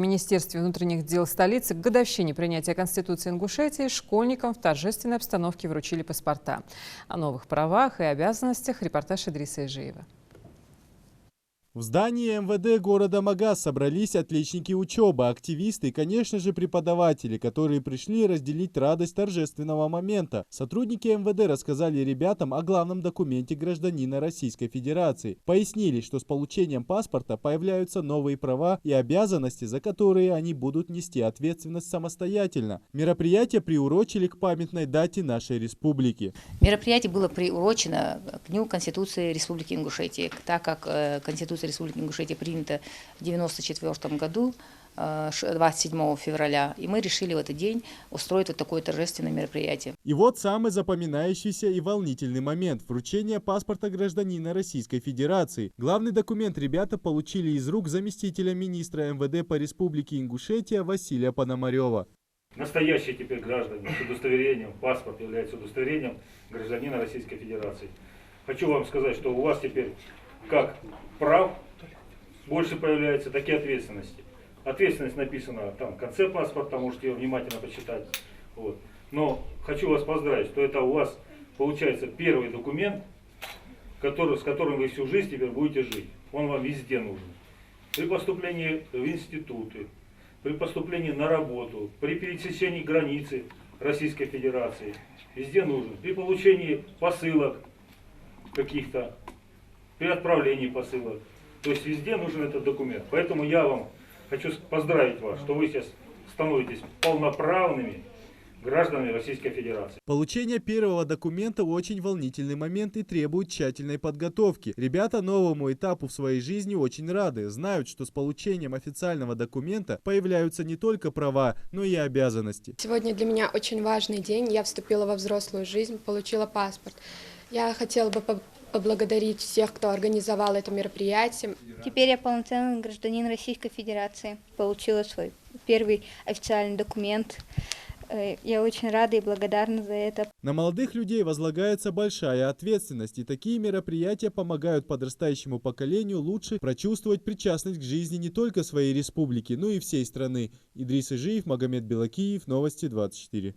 Министерстве внутренних дел столицы к годовщине принятия Конституции Ингушетии школьникам в торжественной обстановке вручили паспорта. О новых правах и обязанностях репортаж Идриса Ижиева. В здании МВД города Магаз собрались отличники учебы, активисты и, конечно же, преподаватели, которые пришли разделить радость торжественного момента. Сотрудники МВД рассказали ребятам о главном документе гражданина Российской Федерации. Пояснили, что с получением паспорта появляются новые права и обязанности, за которые они будут нести ответственность самостоятельно. Мероприятие приурочили к памятной дате нашей республики. Мероприятие было приурочено к Дню Конституции Республики Ингушетия, так как Конституция Республики Ингушетия принята в 1994 году, 27 февраля, и мы решили в этот день устроить вот такое торжественное мероприятие. И вот самый запоминающийся и волнительный момент – вручение паспорта гражданина Российской Федерации. Главный документ ребята получили из рук заместителя министра МВД по Республике Ингушетия Василия Пономарева. Настоящие теперь граждане с удостоверением, паспорт является удостоверением гражданина Российской Федерации. Хочу вам сказать, что у вас теперь как прав больше появляется, так и ответственности. Ответственность написана там в конце паспорта, можете ее внимательно почитать. Вот. Но хочу вас поздравить, что это у вас получается первый документ, с которым вы всю жизнь теперь будете жить. Он вам везде нужен. При поступлении в институты, при поступлении на работу, при пересечении границы Российской Федерации. Везде нужен. При получении посылок каких-то, при отправлении посылок. То есть везде нужен этот документ. Поэтому я вам хочу поздравить вас, что вы сейчас становитесь полноправными гражданами Российской Федерации. Получение первого документа очень волнительный момент и требует тщательной подготовки. Ребята новому этапу в своей жизни очень рады. Знают, что с получением официального документа появляются не только права, но и обязанности. Сегодня для меня очень важный день. Я вступила во взрослую жизнь, получила паспорт. Я хотела бы поблагодарить всех, кто организовал это мероприятие. Теперь я полноценный гражданин Российской Федерации. Получила свой первый официальный документ. Я очень рада и благодарна за это. На молодых людей возлагается большая ответственность, и такие мероприятия помогают подрастающему поколению лучше прочувствовать причастность к жизни не только своей республики, но и всей страны. Идрис Ижиев, Магомед Белакиев, Новости 24.